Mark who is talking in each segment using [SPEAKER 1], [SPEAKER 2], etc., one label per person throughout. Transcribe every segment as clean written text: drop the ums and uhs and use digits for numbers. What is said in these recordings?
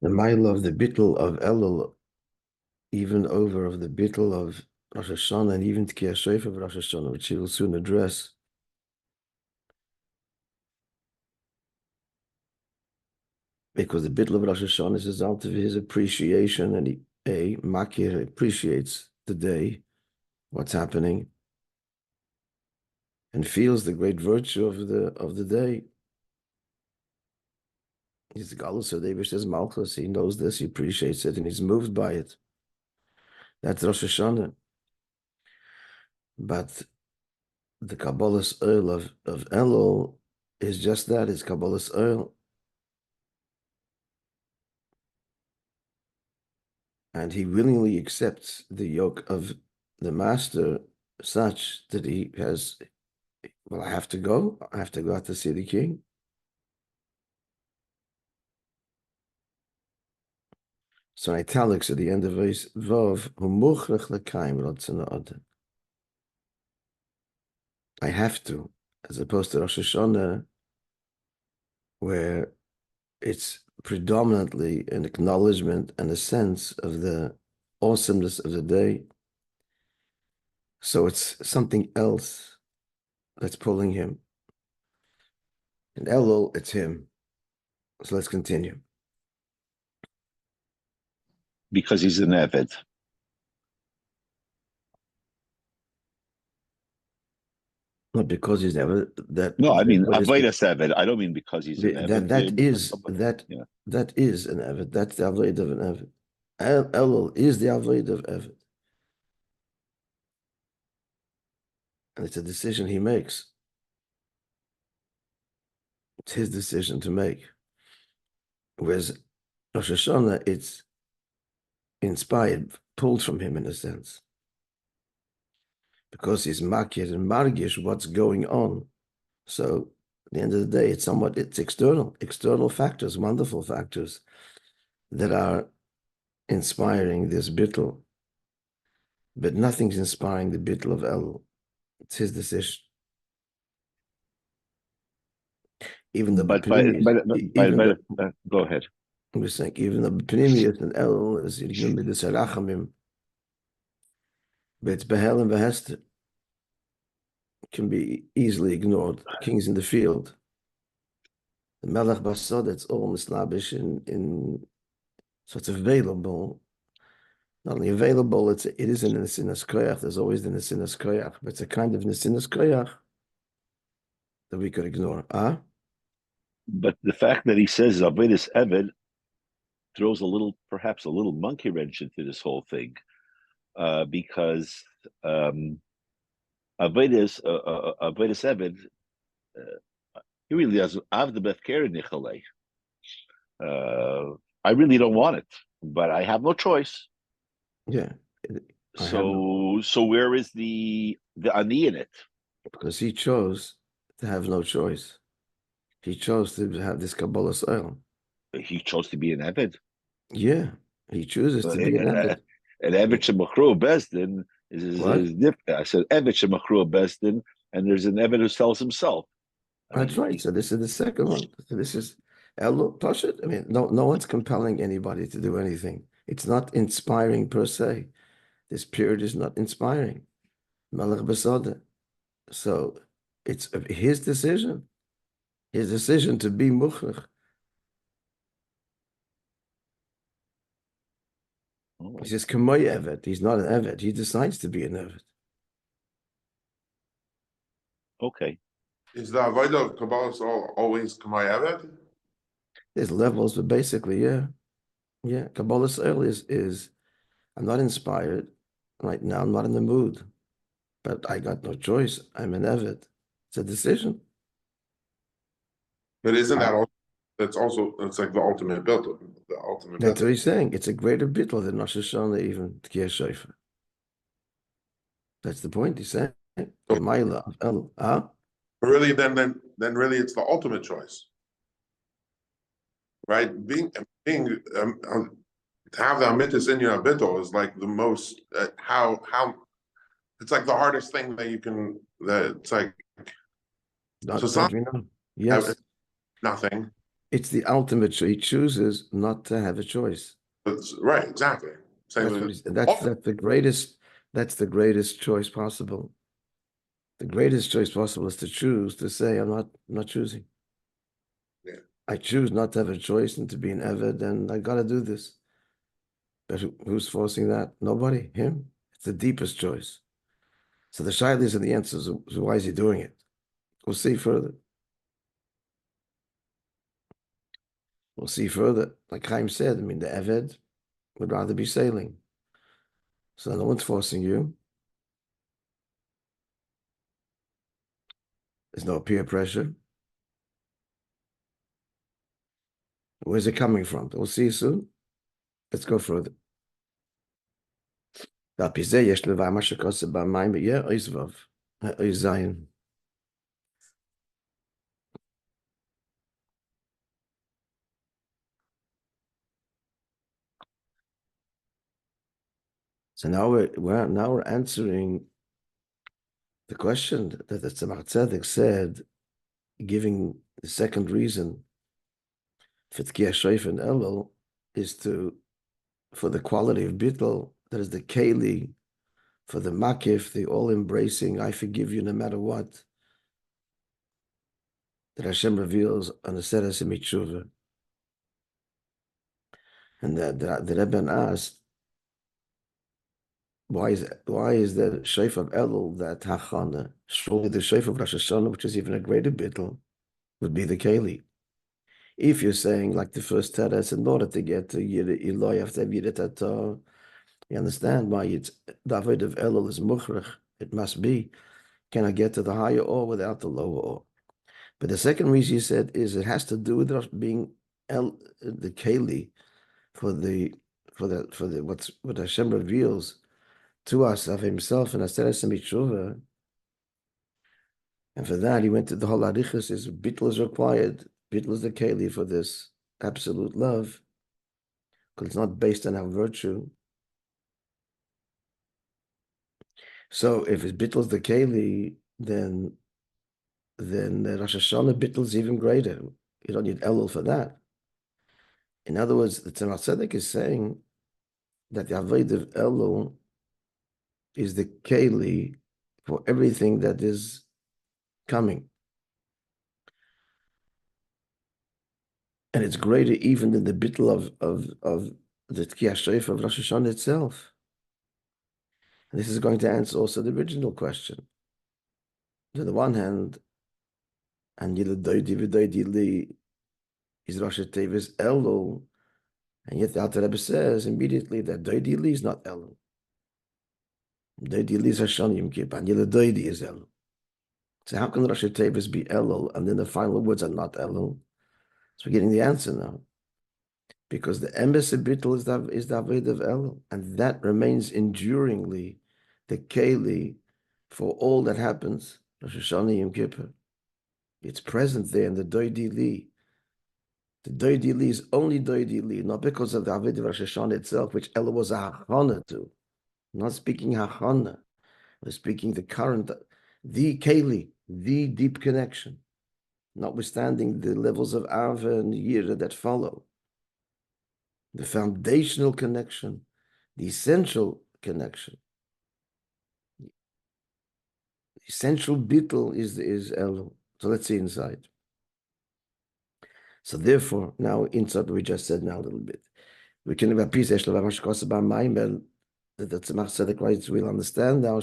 [SPEAKER 1] The mile of the bittul of Elul, even over of the bittul of Rosh Hashanah, and even Tkiyah Shofar of Rosh Hashanah, which he will soon address. Because the bittul of Rosh Hashanah is a result of his appreciation, and Makir appreciates the day, what's happening, and feels the great virtue of the day. He's the Galus of David Malchus. He knows this, he appreciates it, and he's moved by it. That's Rosh Hashanah. But the Kabbalah's oil of Elul is just that, it's Kabbalah's oil. And he willingly accepts the yoke of the master such that he has, well, I have to go out to see the king. So italics at the end of verse Vav, I have to, as opposed to Rosh Hashanah, where it's predominantly an acknowledgement and a sense of the awesomeness of the day. So it's something else that's pulling him. In Elul, it's him. So let's continue.
[SPEAKER 2] Because he's an Eved.
[SPEAKER 1] Not because he's never that.
[SPEAKER 2] No, I mean Avodas Eved. I don't mean because he's an Eved.
[SPEAKER 1] That is an Eved. That's the Avodah of an Eved. Elul is the Avodah of Eved. And it's a decision he makes. It's his decision to make. Whereas Rosh Hashanah, it's inspired, pulled from him in a sense. Because he's makir and margish what's going on. So at the end of the day, it's external factors, wonderful factors that are inspiring this bittul. But nothing's inspiring the bittul of Elul. It's his decision. Even the
[SPEAKER 2] go ahead.
[SPEAKER 1] I'm just saying, even the Pnimius and Elul is Yigdum B'dis HaRachamim, but it's Behel and Behester. Can be easily ignored. King's in the field. The Melech Basod, it's all mislabish so it's available. Not only available, it is in the Nesinas Koyach. There's always the Nesinas Koyach, but it's a kind of Nesinas Koyach that we could ignore.
[SPEAKER 2] But the fact that he says Avodas Eved throws perhaps a little monkey wrench into this whole thing, because Avodas Eved, he really doesn't have the best care in Nichalei. I really don't want it, but I have no choice.
[SPEAKER 1] Yeah.
[SPEAKER 2] So where is the ani in it?
[SPEAKER 1] Because he chose to have no choice. He chose to have this Kabbalah's oil.
[SPEAKER 2] He chose to be an Eved.
[SPEAKER 1] Yeah, he chooses to be an Eved.
[SPEAKER 2] An Eved Shemachru Besdin is different. I said Eved Shemachru Besdin, and there's an Eved who sells himself.
[SPEAKER 1] That's right. So this is the second one. So this is Elul Pashut. I mean, no one's compelling anybody to do anything. It's not inspiring per se. This period is not inspiring. Melech Besodeh. So it's his decision. His decision to be Muchnech. He says, Kamoy Evet. He's not an Evet. He decides to be an Evet.
[SPEAKER 2] Okay.
[SPEAKER 3] Is the Avodah of Kabbalah always Kamoy Evet?
[SPEAKER 1] There's levels, but basically, yeah. Yeah. Kabbalah's oil is I'm not inspired right now. I'm not in the mood. But I got no choice. I'm an Evet. It's a decision.
[SPEAKER 3] But isn't that also, it's like the ultimate bittul.
[SPEAKER 1] That's what he's saying. It's a greater bittul than Rosh Hashanah, even Tkiyah Shofar. That's the point he's saying.
[SPEAKER 3] Really, then really, it's the ultimate choice, right? To have the amitis in your bittul is like the most how it's like the hardest thing that you can. That it's like
[SPEAKER 1] Yes.
[SPEAKER 3] nothing.
[SPEAKER 1] It's the ultimate choice. He chooses not to have a choice.
[SPEAKER 3] Right, exactly.
[SPEAKER 1] That's the greatest choice possible. The greatest choice possible is to choose to say, I'm not choosing.
[SPEAKER 3] Yeah.
[SPEAKER 1] I choose not to have a choice and to be an Eved, and I gotta do this. But who's forcing that? Nobody. Him. It's the deepest choice. So the shaylis and the answers, so why is he doing it? We'll see further. We'll see further. Like Chaim said, I mean, the Eved would rather be sailing. So no one's forcing you. There's no peer pressure. Where's it coming from? We'll see soon. Let's go further. So now we're answering the question that the Tzemach Tzedek said, giving the second reason for Tkiyah Shoif and Elul is for the quality of Bittul, that is the Keli, for the Makif, the all-embracing, I forgive you no matter what, that Hashem reveals on the Seres Mitzvah. And the Rebbe asked, why is the Shoif of Elul that Hachana? Surely the Shoif of Rosh Hashanah, which is even a greater Bittul, would be the Keli. If you're saying, like the first Teres, in order to get to Yireh Eloi, you have to have Yireh Tato, you understand why it's David of Elul is Mukhrach. It must be. Can I get to the higher or without the lower or? But the second reason you said is it has to do with us being the Keli for what Hashem reveals to us of Himself and Aseres Mitzvah. And for that, he went to the whole Arichas, is Bittul is required. Bittul is the Keli for this absolute love, because it's not based on our virtue. So if it's Bittul is the Keli, then the Rosh Hashanah Bittul is even greater. You don't need Elul for that. In other words, the Tzemach Tzedek is saying that the Avodah of Elul is the Keli for everything that is coming. And it's greater even than the Bittul of the Tkiyah Shoif of Rosh Hashanah itself. And this is going to answer also the original question. On the one hand, and Liddoidi v'doidi li is Rosh Hashanah Elul, and yet the Alter Rebbe says immediately that doidi li is not Elul. Doidi li is Hashanah Yom Kippur, and Liddoidi is Elul. So how can Rosh Hashanah be Elul, and then the final words are not Elul? So we're getting the answer now. Because the embassy bittul is the Avodah of Elul, and that remains enduringly the Keli for all that happens, Rosh Hashanah Yom Kippur. It's present there in the doidi li. The doidi li is only doidi li, not because of the Avodah of Rosh Hashanah itself, which Elul was a hachana to. I'm not speaking hachana. We're speaking the current, the Keli, the deep connection, notwithstanding the levels of Ava and Yira that follow. The foundational connection, the essential connection. The essential bittul is Elul. So let's see inside. So therefore, now inside what we just said now a little bit. We can have a piece that the Tzemach Tzedek writes, we'll understand now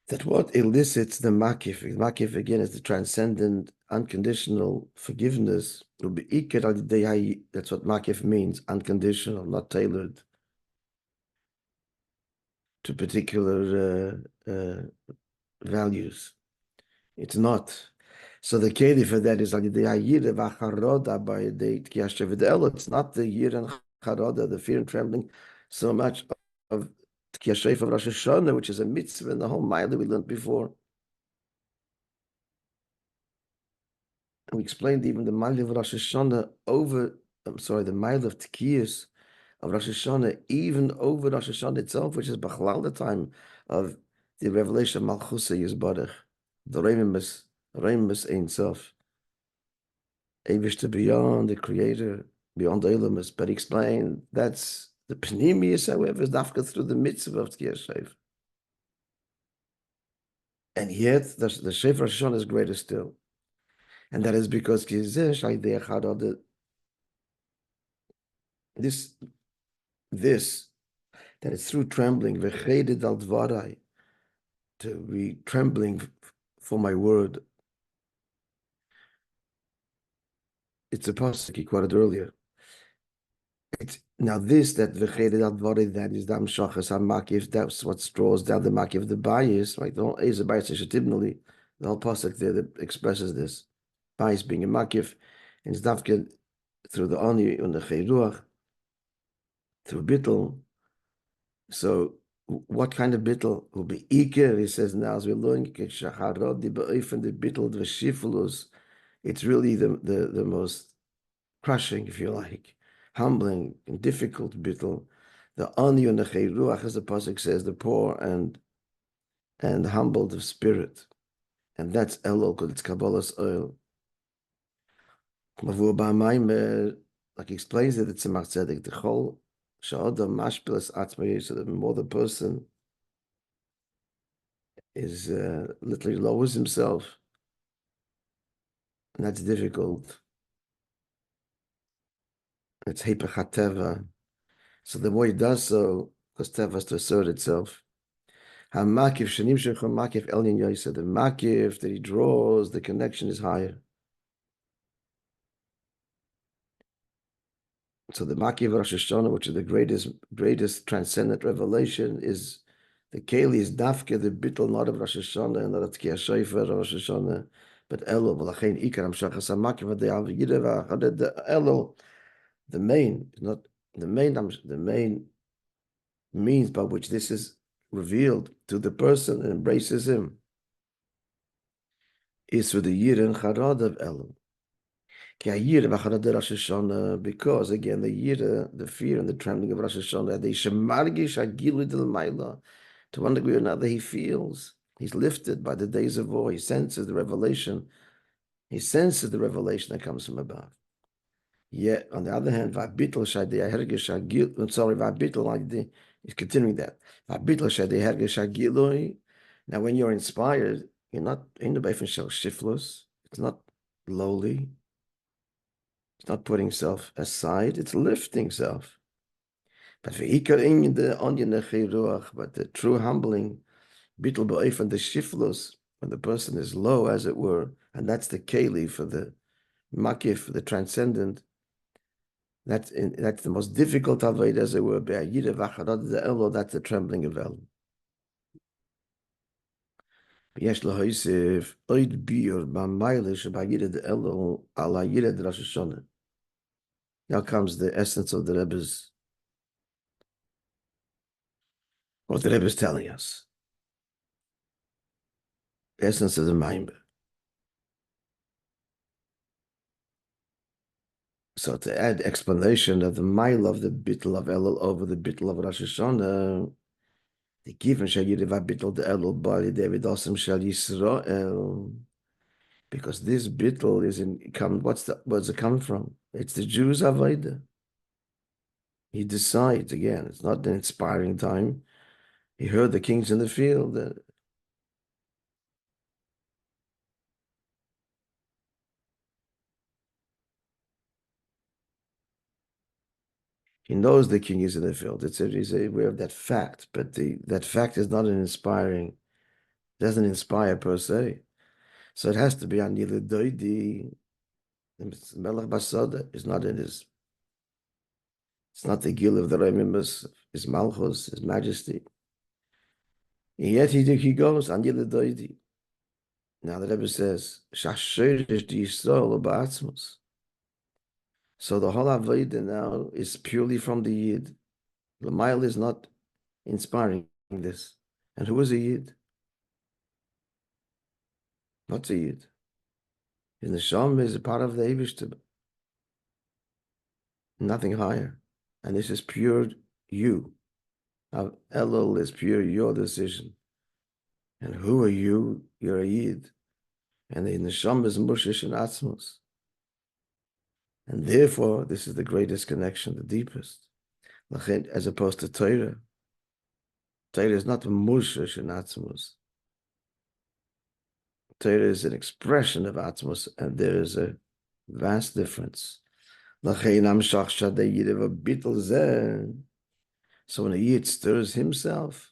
[SPEAKER 1] that what elicits the makif again is the transcendent, unconditional forgiveness. That's what makif means, unconditional, not tailored to particular values. It's not. So the keli for that is by the tkiyah. It's not the yir and charoda, the fear and trembling, so much of tkiyah of Rosh Hashanah, which is a mitzvah and the whole mile that we learned before. And we explained even the mile of Rosh Hashanah the mile of tkiyas of Rosh Hashanah, even over Rosh Hashanah itself, which is Bachlal, the time of the revelation of Malchusa Yisbarach, the Rememus Reimus Ein Sof. Eivishter beyond the Creator, beyond the Elamus. But explain that's the Pneumius, however, is dafka through the mitzvah of Tkiyah Shofar. And yet, the Shofar Shon is greater still. And that is because this, that it's through trembling, to be trembling for my word. It's a pasuk he quoted earlier. It's now this that v'cheded al dvarai, that is dam shachas hamakif. That's what draws down the makif, the bias, right? The whole is a bias shetibnali. The whole pasuk there that expresses this bias being a makif, and it's dafke through the ani and the chayruach, through bittul. So what kind of bittul will be iker? He says now as we learn shacharod the be'ofen the bittul the shifulus. It's really the most crushing, if you like, humbling and difficult bittul. The ani and the chayruach, as the pasuk says, the poor and humbled of spirit, and that's elul because it's kabbalah's oil. Like he explains it, it's a machzedek the chol sha'odam mashpilas atzmei, so the more the person is literally lowers himself, and that's difficult. It's hepech hateva. So the more he does so, because teva has to assert itself. Hamakif shenim shechom makif elyon yoysa. The makif that he draws, the connection is higher. So the makif Rosh Hashanah, which is the greatest transcendent revelation, is the keli is dafke, the bittul not of Rosh Hashanah and not of Tkiyah Shofar Rosh Hashanah, but Elul. V'lachein ikar hamshachas hamakif v'de'al v'yireh v'achaded the Elul. The main is not the main means by which this is revealed to the person and embraces him is through the yireh and charad of Elul. Because again, the yireh, the fear and the trembling of Rosh Hashanah, they shemargish agilu d'l'mayla. To one degree or another, he feels he's lifted by the days of war. He senses the revelation. He senses the revelation that comes from above. Yet, on the other hand, he's continuing that. Now, when you're inspired, you're not in the shiftless. It's not lowly. It's not putting self aside. It's lifting self. But the true humbling, the shiftless, when the person is low, as it were, and that's the keli for the makif, the transcendent. That's the most difficult avoid, as it were. That's the trembling of El. Now comes the essence of the Rebbe's, what the Rebbe is telling us. The essence of the Maimber. So to add explanation of the mile of the bittul of Elul over the bittul of Rosh Hashanah, the given shagiriva bittul the Elul bali David Osam shal Yisrael, because this bittul is what's it coming from? It's the Jews' avodah. He decides again. It's not an inspiring time. He heard the kings in the field. He knows the king is in the field. He's aware of that fact, but that fact is not doesn't inspire per se. So it has to be on Liddoidi. Melech Basada is not in his. It's not the gil of the Remimus, his Malchus, his Majesty. And yet he goes on Liddoidi. Now the Rebbe says, "Shasherish di Yisrael ba'atzmus." So the whole Avodah now is purely from the Yid. The mile is not inspiring this. And who is a Yid? What's a Yid? His neshama is a part of the Eivishter. Nothing higher. And this is pure you. Elul is pure your decision. And who are you? You're a Yid. And the neshama is mushish and atzmos. And therefore, this is the greatest connection, the deepest. As opposed to Torah. Torah is not mushish and atzmos. Torah is an expression of atzmos, and there is a vast difference. So when a yid stirs himself,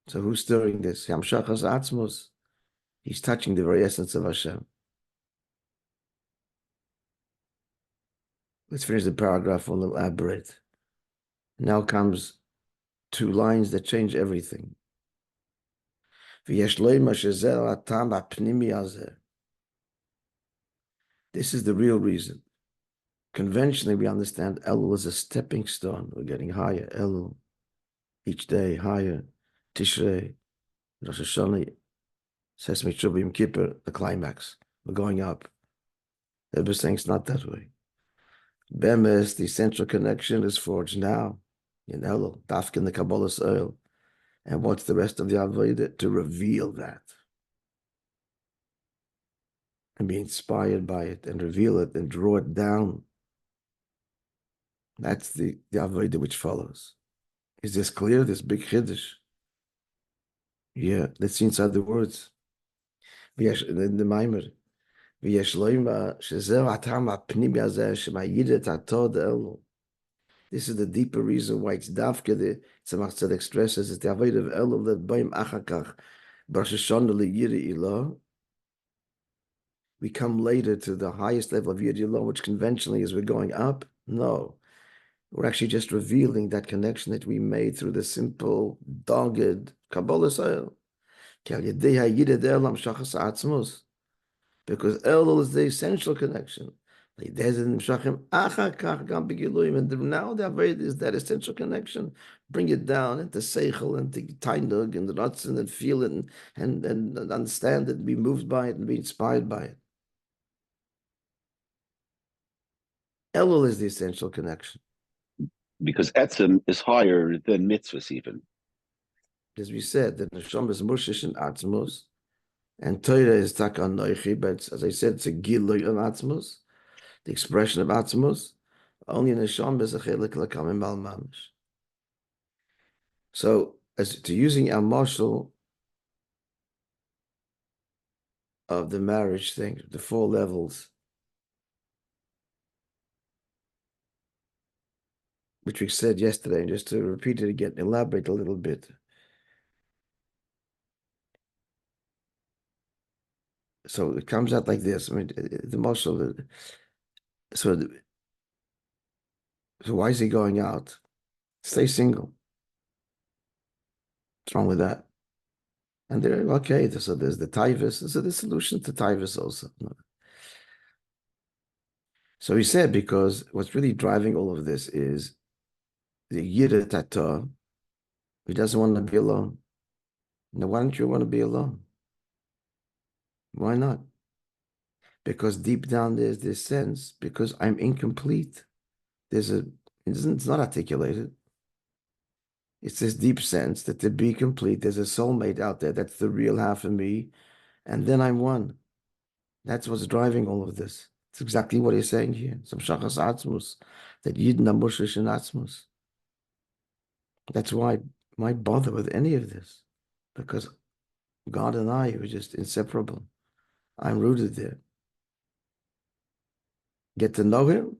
[SPEAKER 1] so who's stirring this? Yamshachas atzmos. He's touching the very essence of Hashem. Let's finish the paragraph. We'll elaborate. Now comes 2 lines that change everything. This is the real reason. Conventionally, we understand Elul as a stepping stone. We're getting higher. Elul, each day higher. Tishrei, Rosh Hashanah, Sesame Shuvah, Yom Kippur, the climax. We're going up. They're saying it's not that way. Bemes, the essential connection is forged now in Elul, Dafka in the Kabbalah's oil. And what's the rest of the Avodah? To reveal that. And be inspired by it and reveal it and draw it down. That's the Avodah which follows. Is this clear? This big Chiddush? Yeah, let's see inside the words. In the Maimer. This is the deeper reason why it's Dafka, the Tzemach Tzedek stresses, it's the Avodah of Elul that Baim Achakach, Rosh Hashanah Yiri Ilah. We come later to the highest level of Yiri Ilah, which conventionally is we're going up. No. We're actually just revealing that connection that we made through the simple, dogged Kabbalah style. Because Elul is the essential connection. And now the Avodah is that essential connection. Bring it down into Seichel and to Tainug and the Ratzon and feel it and understand it, be moved by it and be inspired by it. Elul is the essential connection.
[SPEAKER 2] Because Etzem is higher than mitzvahs even.
[SPEAKER 1] As we said, the Neshama is Mushish and Atzmos, and Torah is Taka Noichi, but as I said, it's a Gilui of Atzmos, the expression of Atzmos. Only Neshama is a Chelik Lakamim Bal Mamish. So, as to using our marshal of the marriage thing, the 4 levels, which we said yesterday, and just to repeat it again, elaborate a little bit. So it comes out like this. I mean, the marshal. So why is he going out? Stay single. What's wrong with that? And they're okay. So there's the Taivus. So there's solution to Taivus also. So he said, because what's really driving all of this is the Yira Tata. He doesn't want to be alone. Now, why don't you want to be alone? Why not? Because deep down there's this sense, because I'm incomplete. It's not articulated. It's this deep sense that to be complete, there's a soulmate out there. That's the real half of me. And then I'm one. That's what's driving all of this. It's exactly what he's saying here. Some shachas atzmus, that yidn amushish and atzmus. That's why bother with any of this? Because God and I are just inseparable. I'm rooted there. Get to know him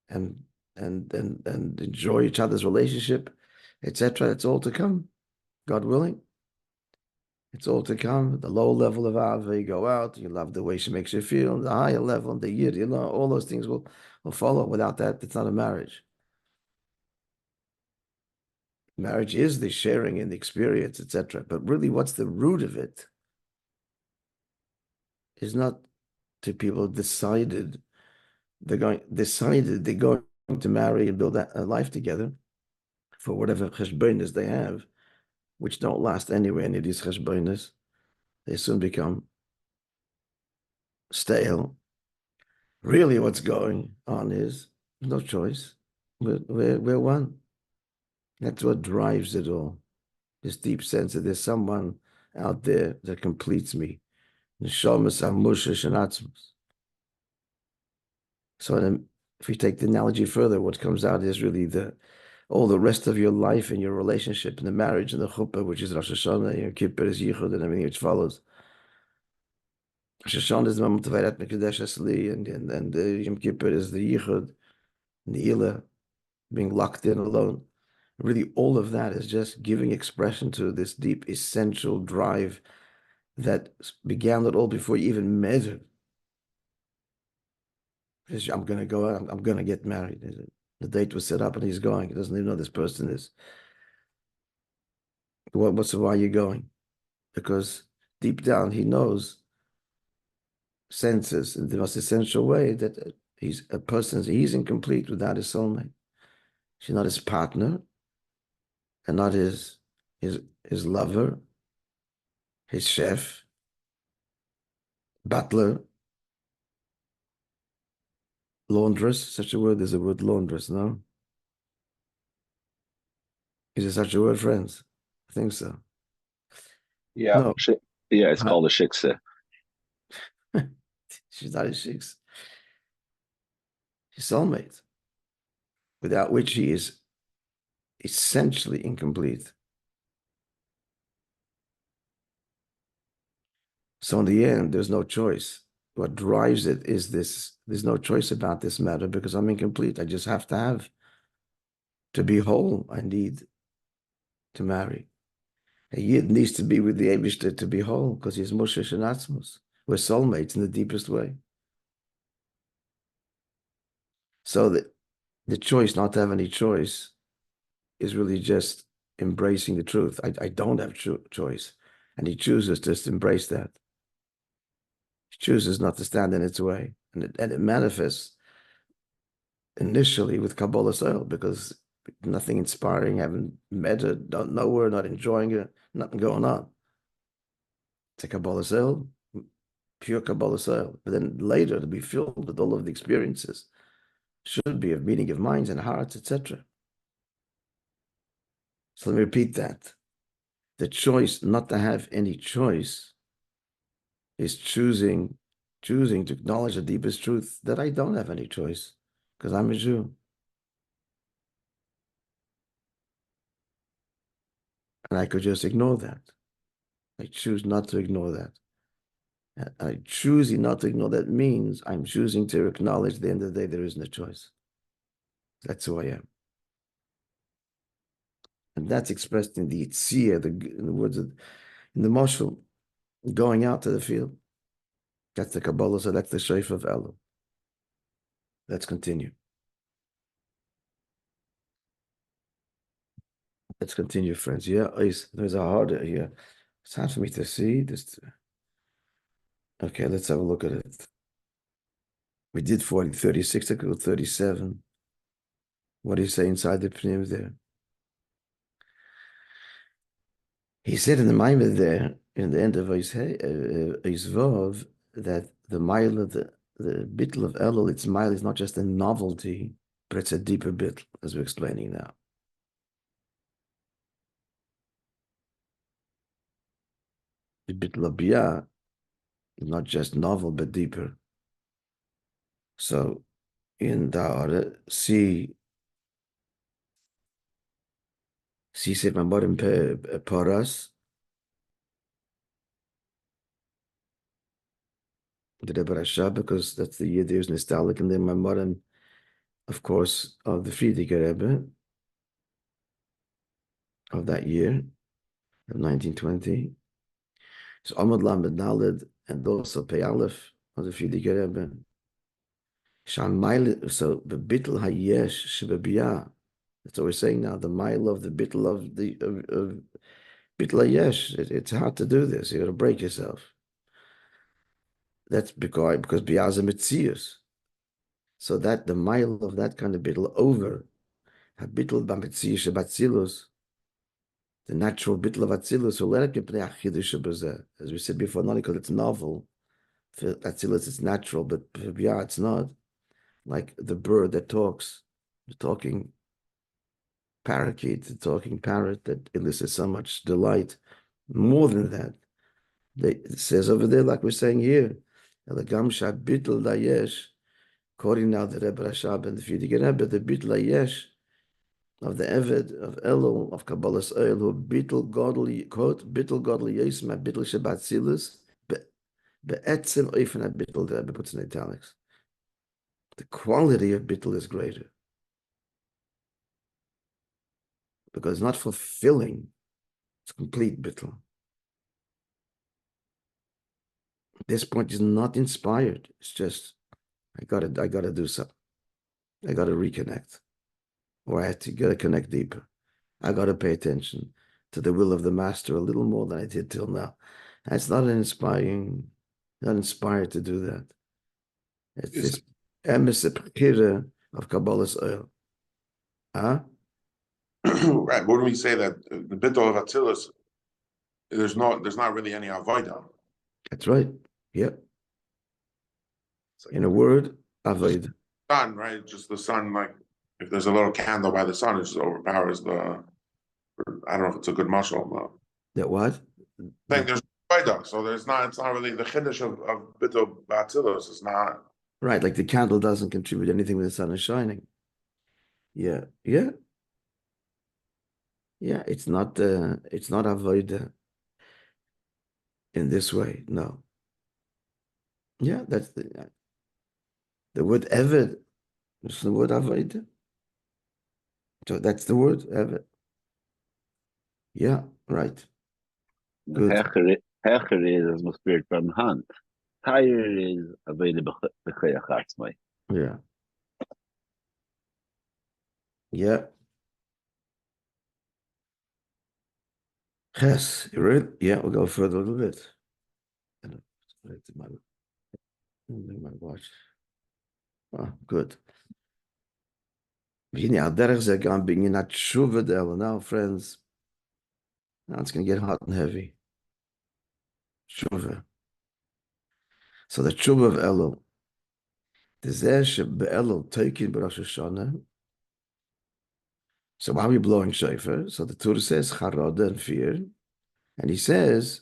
[SPEAKER 1] and enjoy each other's relationship, etc. It's all to come, God willing. It's all to come. The low level of Ava, you go out, you love the way she makes you feel. The higher level, the Yid, all those things will follow. Without that, it's not a marriage. Marriage is the sharing and the experience, etc. But really, what's the root of it is not to people decided they're going to marry and build a life together for whatever cheshbonos they have, which don't last anyway. Any of these cheshbonos, they soon become stale. Really, what's going on is no choice. We're one. That's what drives it all. This deep sense that there's someone out there that completes me. Neshamas amusha shenatzmus. So then, if we take the analogy further, what comes out is really all the rest of your life and your relationship and the marriage and the chuppah, which is Rosh Hashanah, Yom Kippur is Yichud, and everything which follows. Rosh Hashanah is the moment of Vayrat Mekadesh Asli, and Yom Kippur is the Yichud, and the Ilah, being locked in alone. Really, all of that is just giving expression to this deep, essential drive that began it all before you even measured. I'm going to go out, I'm going to get married. The date was set up and he's going. He doesn't even know this person is. Why are you going? Because deep down he knows, senses in the most essential way that he's incomplete without his soulmate. She's not his partner and not his lover, his chef, butler, laundress. Such a word, there's a word laundress, no? Is there such a word, friends? I think so.
[SPEAKER 2] Yeah.
[SPEAKER 1] No.
[SPEAKER 2] Yeah, it's called a shiksa.
[SPEAKER 1] She's not his shiksa. His soulmate, without which he is essentially incomplete. So in the end, there's no choice. What drives it is this, there's no choice about this matter because I'm incomplete. I just have to be whole. I need to marry. A Yid needs to be with the Eibishter to be whole because he's Moshe Shenatzmus. We're soulmates in the deepest way. So the choice not to have any choice is really just embracing the truth. I don't have choice. And he chooses just to embrace that. He chooses not to stand in its way. And it manifests initially with Kabbalah soil because nothing inspiring, haven't met her, don't know her, not enjoying her, nothing going on. It's a Kabbalah soil, pure Kabbalah soil. But then later to be filled with all of the experiences should be of meaning of minds and hearts, etc. So let me repeat that. The choice not to have any choice is choosing to acknowledge the deepest truth that I don't have any choice because I'm a Jew. And I could just ignore that. I choose not to ignore that. I choosing not to ignore that means I'm choosing to acknowledge at the end of the day there is no choice. That's who I am. And that's expressed in the Yitzia, in the words of, in the Moshel, going out to the field. That's the Kabbalah, so that's the Sheif of Elu. Let's continue. Let's continue, friends. Yeah, there's a harder here. It's hard for me to see this. Okay, let's have a look at it. We did 36, I could go 37. What do you say inside the Pnim there? He said in the Maimon there, in the end of Vav, that the mile of the bittul of Elul, its mile is not just a novelty, but it's a deeper bittul, as we're explaining now. The bittul of Biyah is not just novel, but deeper. So in the see Seif Mamorim Paras, the Rebbe, because that's the year there's nostalgic, and then Mamorim, of course, of the Friedrich Rebbe of that year, of 1920. So Amud Lamed Naled, and also Pei Aleph of the Friedrich Rebbe. So the bittul hayesh shebabiyah. That's what we're saying now. The mile of the bittul of the bittul hayesh. It's hard to do this. You got to break yourself. That's because biyah is a mitzius. So that the mile of that kind of bittul over habittul b'mitzius shebatzilus, the natural bittul of atzilus. So let it be as we said before, not because it's novel. For atzilus, it's natural, but for biyah, it's not. Like the bird that talks, the talking parakeet, the talking parrot that elicits so much delight, More than that, it says over there, like we're saying here, Elagam Shabitl Layesh, according now to Rebbe Rashab and the Fidige Rebbe, the Bitl Layesh of the Eved, of Elul, of Kabbalah's Oil, who Bitl Godly, quote, Bitl Godly Yisma, Bitl Shabbat Silas, Be'etzim Oifen HaBitl, the Rebbe puts in italics. The quality of Bitl is greater. Because it's not fulfilling, it's complete Bitl. This point is not inspired. It's just, I gotta do something. I gotta reconnect. Or I gotta connect deeper. I gotta pay attention to the will of the master a little more than I did till now. That's not not inspired to do that. It's this emes of Kabbalah's oil. Huh?
[SPEAKER 3] Right. Wouldn't we say that the bittul of Atzilus, there's not really any avodah?
[SPEAKER 1] That's right. Yep. In a word, avodah.
[SPEAKER 3] Sun, right? Just the sun, like if there's a little candle by the sun, it just overpowers the. I don't know if it's a good muscle. No.
[SPEAKER 1] That what?
[SPEAKER 3] I think there's avodah, so it's not really the chiddush of bittul Atzilus. It's not.
[SPEAKER 1] Right, like the candle doesn't contribute anything when the sun is shining. Yeah. It's not avodah in this way. No. Yeah, that's the word eved. It's the word avodah. So that's the word eved. Yeah, right. Good.
[SPEAKER 2] Hecher is as spirit from hand. Higher is available b'chayach atzmai.
[SPEAKER 1] Yeah. Yeah. Yes, you read? Yeah, we'll go further a little bit. My watch. Oh, good. Now, friends, now it's going to get hot and heavy. Tshuva. So the tshuva of Elul. So why are we blowing shofar? So the Torah says charada and fear, and he says,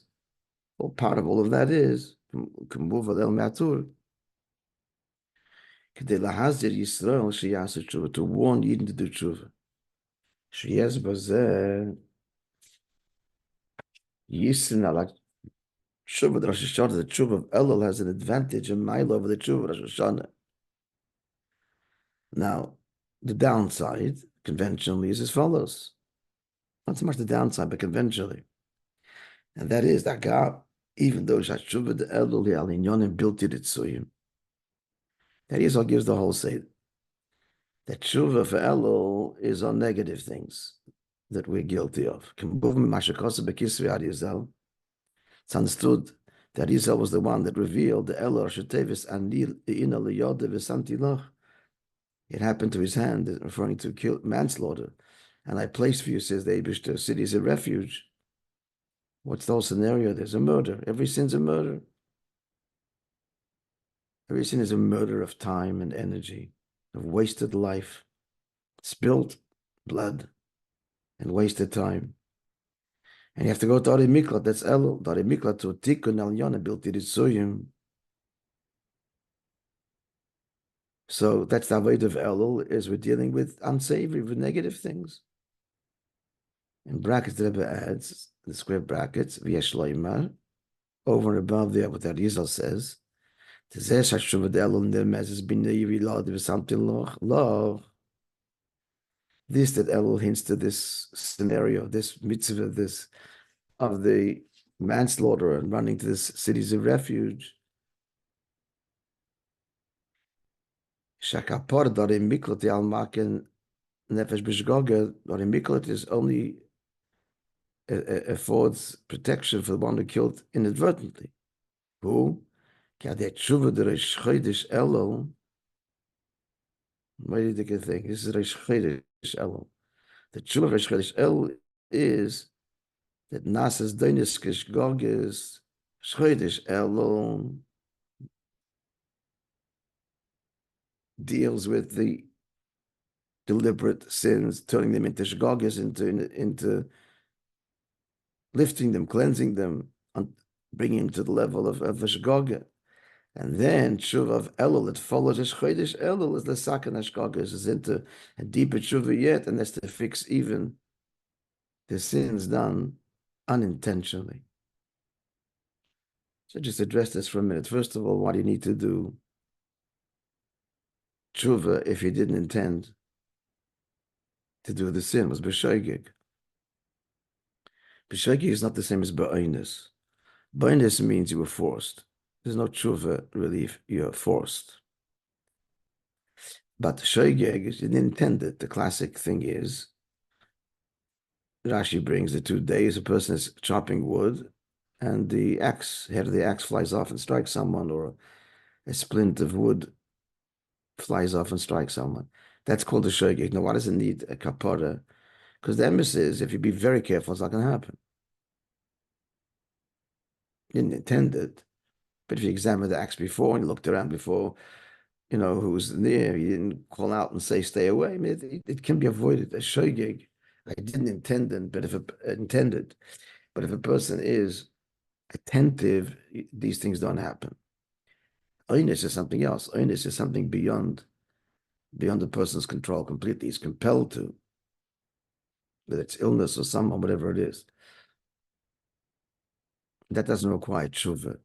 [SPEAKER 1] well, part of all of that is to warn Yidden to do tshuva. Tshuva Rosh Hashanah, the tshuva of Elul has an advantage in mile over the tshuva of Rosh Hashanah. Now, the downside, conventionally, is as follows. Not so much the downside, but conventionally. And that is that God, even though Shashuva the Elul Alinyonim built it Suyim, that is what gives the whole say. That tshuva for Elul is on negative things that we're guilty of. It's understood that Yisrael was the one that revealed the Elul Shetevis Anil Ina Liyoda V'Santilach. It happened to his hand, referring to manslaughter. And I placed for you, says the Eibishter, cities of refuge. What's the whole scenario? There's a murder. Every sin's a murder. Every sin is a murder of time and energy, of wasted life, spilled blood, and wasted time. And you have to go to Ari Miklat, that's Elul. Ari Miklat to Tikkun Al Yonah built it Suyim. So that's the avodah of Elul, is we're dealing with unsavory, with negative things. In brackets, the Rebbe adds, the square brackets, V'yesh loymar, over and above there, what Arizal says, this that Elul hints to this scenario, this mitzvah, this of the manslaughter and running to this cities of refuge. Shakapor darim miklat al maken nefesh b'shgoga. Darim miklat is only affords protection for the one who killed inadvertently. Who? Kadet tshuva the Reish Chodesh Elul. What do you think of thing? This is Reish Chodesh Elul. The tshuva of Reish Chodesh Elul is that Nasas Deinis Kishgoges Chodesh Elul deals with the deliberate sins, turning them into shgogas, into lifting them, cleansing them, bringing them to the level of Shgoga. And then tshuva of Elul, that follows as Chodesh Elul, is the Sakan Shgoga, is into a deeper tshuva yet, and that's to fix even the sins done unintentionally. So just address this for a minute. First of all, what do you need to do tshuva if you didn't intend to do the sin? It was b'shoigig. B'shoigig is not the same as ba'oinus. Ba'oinus means you were forced. There's no tshuva relief. You're forced. But shoigig, you didn't intend it. The classic thing is, Rashi brings the 2 days, a person is chopping wood, and the head of the axe flies off and strikes someone, or a splint of wood flies off and strikes someone. That's called a shoigig. Now, why does it need a kapara? Because the emphasis is, if you be very careful, it's not going to happen. You didn't intend it. But if you examined the axe before and you looked around before, who was near, you didn't call out and say, stay away. I mean, it can be avoided. A shoigig, I didn't intend it, but if a person is attentive, these things don't happen. Oinus is something else. Oinus is something beyond the person's control completely. He's compelled to, whether it's illness or someone, whatever it is. That doesn't require tshuva.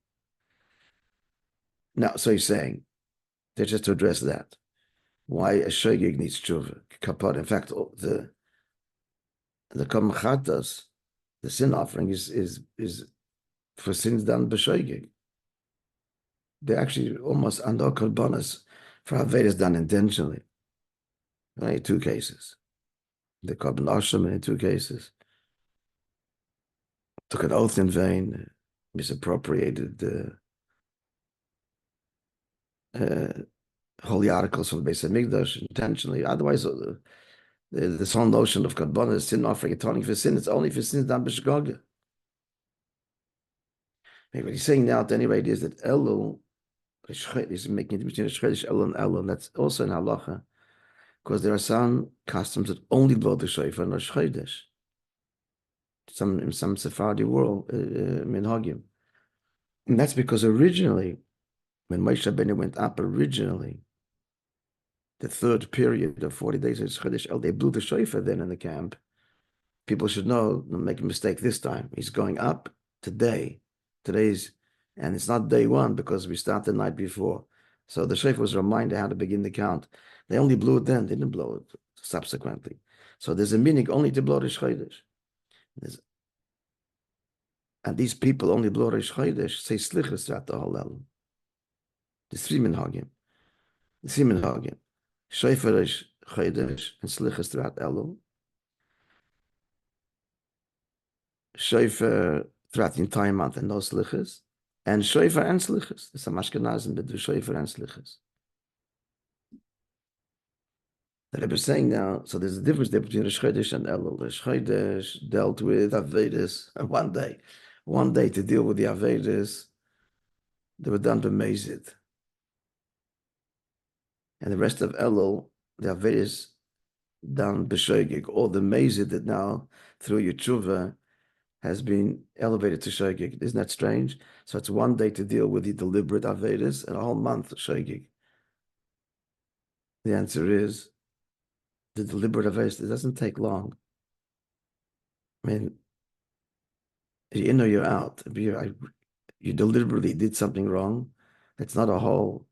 [SPEAKER 1] Now, so he's saying, that just to address that, why a shoigig needs tshuva, kapara. In fact, the kamchatas, the sin offering is for sins done b'shoigig. They're actually almost under korbanos for avedas done intentionally. Only 2 cases. The korban asham in 2 cases. Took an oath in vain, misappropriated holy articles from the Beis Hamikdash intentionally. Otherwise, this whole notion of korbanos, sin offering, atoning for sin, it's only for sins done b'shgoga. What he's saying now, at any rate, is that Elul, he's making it between Chodesh Elul and Elul, and that's also in halacha, because there are some customs that only blow the shofar in Rosh Chodesh. In some Sephardi world, minhagim. And that's because originally, when Moishe Rabbeinu went up originally, the 3rd period of 40 days of Chodesh Elul, they blew the shofar then in the camp. People should know, don't make a mistake this time. He's going up today. And it's not day 1 because we start the night before. So the shofar was a reminder how to begin the count. They only blew it then, they didn't blow it subsequently. So there's a meaning only to blow Rosh Chodesh. And these people only blow Rosh Chodesh, say slichas throughout the whole Elul. There's 3 minhagim. Shofar Rosh Chodesh and slichas throughout Elul. Shofar throughout the entire month and no slichas. And shofar and slichas. There's some Ashkenazim that do shofar and slichas. The Rebbe is saying now, so there's a difference there between Rosh Chodesh and Elul. Rosh Chodesh dealt with Avedas, and one day to deal with the Avedas, they were done b'mezid. And the rest of Elul, the Avedas done b'shoigig, or the mezid that now, through your tshuva, has been elevated to shoigig. Isn't that strange? So it's one day to deal with the deliberate Avedas, and a whole month shoigig. The answer is, the deliberate Avedas, it doesn't take long. I mean, you know you're out. You deliberately did something wrong. It's not a whole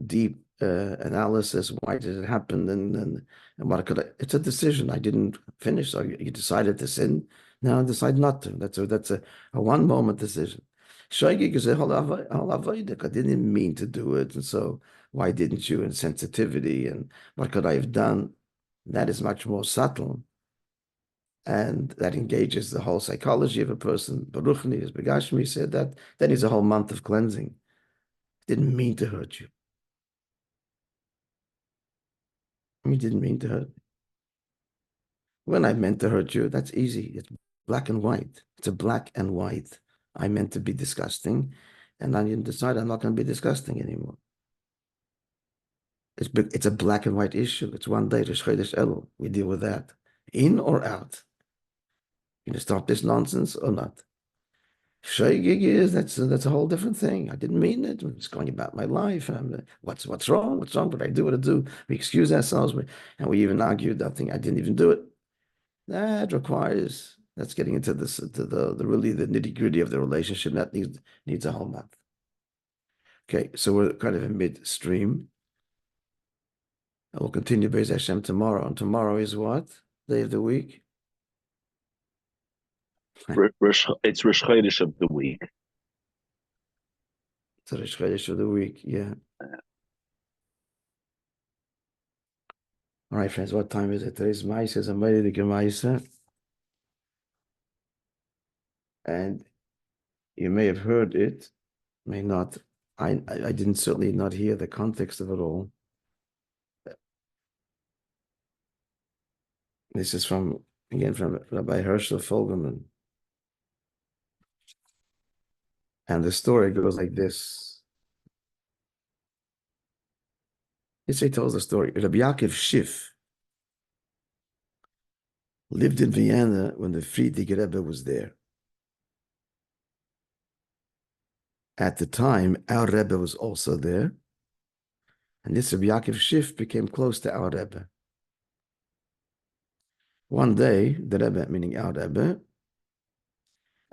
[SPEAKER 1] deep analysis. Why did it happen? And what could I? It's a decision. I didn't finish. So you decided to sin. Now I decide not to. That's a 1 moment decision. Shoigig is a whole avodah. I didn't mean to do it, and so why didn't you? And sensitivity and what could I have done? That is much more subtle. And that engages the whole psychology of a person. Baruchni, as Begashmi said, that needs a whole month of cleansing. Didn't mean to hurt you. He didn't mean to hurt you. When I meant to hurt you, that's easy. It's black and white. It's a black and white. I meant to be disgusting, and I didn't decide I'm not going to be disgusting anymore. It's a black and white issue. It's one day, Rosh Chodesh Elul. We deal with that. In or out. You gonna stop this nonsense or not? Shaygig is that's a whole different thing. I didn't mean it. I'm just going about my life. What's wrong? What's wrong? What I do? What I do? We excuse ourselves, and we even argued. I think I didn't even do it. That requires. That's getting into this to the really the nitty gritty of the relationship. That needs a whole month. Okay, so we're kind of in midstream. And we'll continue Be'ez Hashem tomorrow. And tomorrow is what day of the week?
[SPEAKER 2] It's Rosh Chodesh of the week.
[SPEAKER 1] It's the Rosh Chodesh of the week, yeah. All right, friends, what time is it? Today's Maisa. I'm ready to get Maisa. And you may have heard it, may not. I didn't certainly not hear the context of it all. This is from Rabbi Herschel Folgerman. And the story goes like this. He tells the story. Rabbi Yaakov Schiff lived in Vienna when the Friedrich Rebbe was there. At the time, our Rebbe was also there. And this Rabbi Yaakov Schiff became close to our Rebbe. One day, the Rebbe, meaning our Rebbe,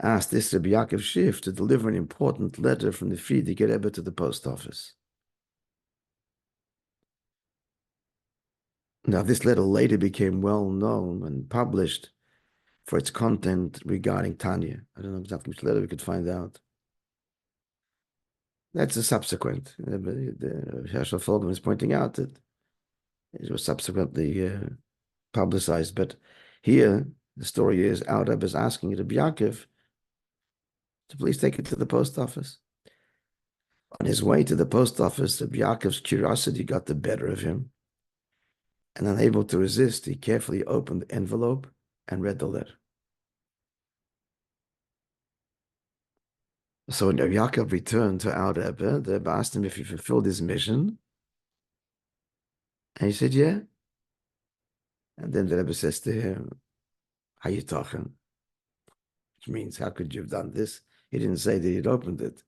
[SPEAKER 1] asked this Rabbi Yaakov Schiff to deliver an important letter from the Friedrich Rebbe to the post office. Now, this letter later became well known and published for its content regarding Tanya. I don't know exactly which letter we could find out. That's a subsequent. The Herschel Folgerman is pointing out that it was subsequently publicized. But here, the story is, our Rebbe is asking Rabbi Yaakov to please take it to the post office. On his way to the post office, Rabbi Yaakov's curiosity got the better of him. And unable to resist, he carefully opened the envelope and read the letter. So when Rabbi Yaakov returned to our Rebbe, the Rebbe asked him if he fulfilled his mission. And he said, yeah. And then the Rebbe says to him, how you talking? Which means, how could you have done this? He didn't say that he'd opened it.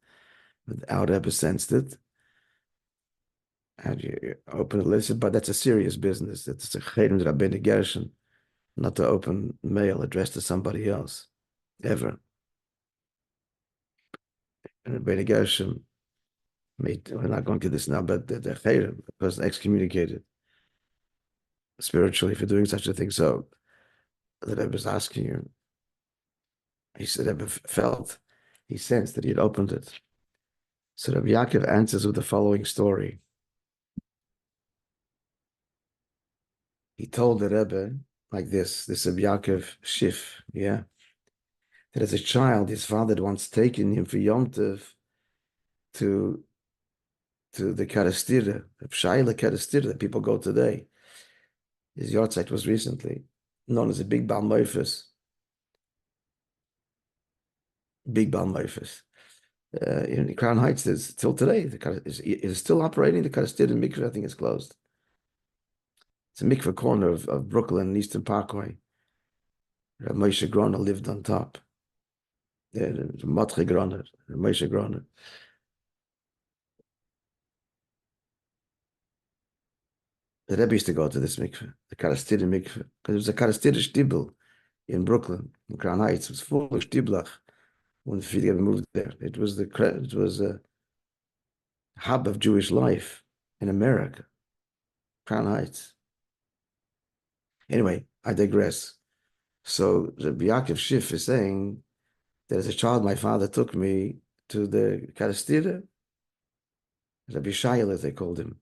[SPEAKER 1] But our Rebbe sensed it. And you open it, listen, but that's a serious business. It's a chedem Rabbeinu Gershon, not to open mail addressed to somebody else, ever. And Rabbeinu Gershon we're not going to this now, but the chedem, the person excommunicated spiritually for doing such a thing. So the Rebbe was asking you, he said, Rebbe felt, he sensed that he had opened it. So Rabbi Yaakov answers with the following story. He told the Rebbe like this Rabbi Yaakov Schiff, yeah, that as a child, his father had once taken him for Yom Tov to the Karastira, the Pshayla Karastira that people go today. His yahrzeit was recently known as a Big Baal Moifus. Big Baal Moifus. In Crown Heights, there's till today, is still operating. The Karastira mikveh, I think, is closed. It's a mikveh corner of Brooklyn and Eastern Parkway. Moishe Groner lived on top. Moishe Groner. The Rebbe used to go to this mikveh, the Karastira mikveh, because it was a Karastira shtibel in Brooklyn, in Crown Heights. It was full of shtiblach when the Friedrich moved there. It was a hub of Jewish life in America, Crown Heights. Anyway, I digress. So Rabbi Yaakov Schiff is saying that as a child, my father took me to the Karastira, Rabbi Shayel, as they called him.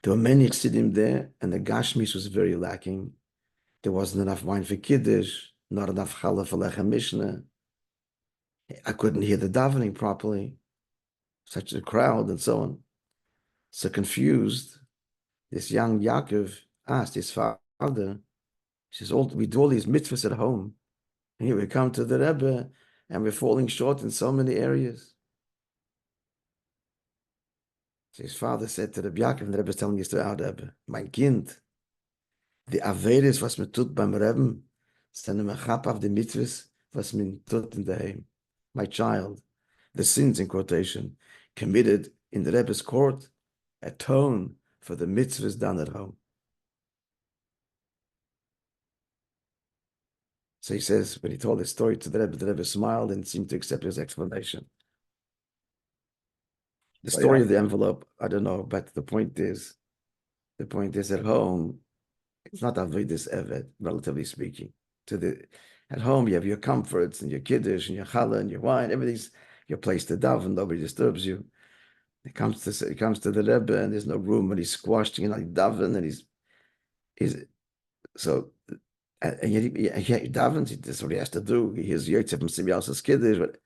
[SPEAKER 1] There were many chassidim there, and the Gashmis was very lacking. There wasn't enough wine for Kiddush, not enough challah for Lechem Mishnah. I couldn't hear the davening properly, such a crowd and so on. So confused, this young Yaakov asked his father, he says, we do all these mitzvahs at home, and here we come to the Rebbe, and we're falling short in so many areas. So his father said to Rabbi Yaakov, and the Rebbe is telling us to our Rebbe, mein Kind, the Averis, was man tut beim Rebbe, My child, the sins in quotation committed in the Rebbe's court atone for the mitzvahs done at home. So he says, when he told his story to the Rebbe smiled and seemed to accept his explanation. The story of the envelope, I don't know, but the point is at home, it's not avodas eved, relatively speaking. At home, you have your comforts and your kiddush and your challah and your wine. Everything's your place to daven. Nobody disturbs you. It comes to the Rebbe and there's no room, and he's squashed, like daven, and he's so. And yet he davens. That's what he has to do. He hears Yotzef from somebody else's kiddush, but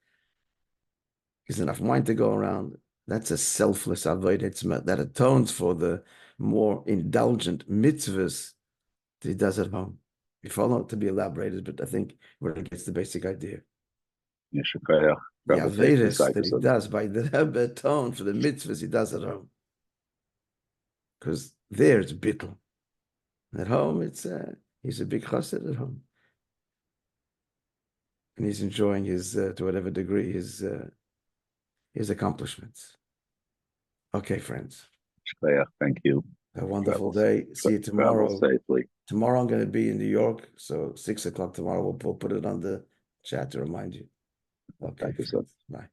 [SPEAKER 1] there's enough wine to go around. That's a selfless avodah that atones for the more indulgent mitzvahs that he does at home. If all to be elaborated, but I think where it gets the basic idea. The avodas that he does by the Rebbe atone for the mitzvahs he does at home. Because there it's bittul. At home, he's a big chassid at home. And he's enjoying his, to whatever degree, his accomplishments. Okay, friends.
[SPEAKER 2] Thank you.
[SPEAKER 1] A wonderful day. See you tomorrow.
[SPEAKER 2] Safely.
[SPEAKER 1] Tomorrow I'm going to be in New York, so 6 o'clock tomorrow. We'll put it on the chat to remind you. Okay,
[SPEAKER 2] thank you, sir.
[SPEAKER 1] Bye.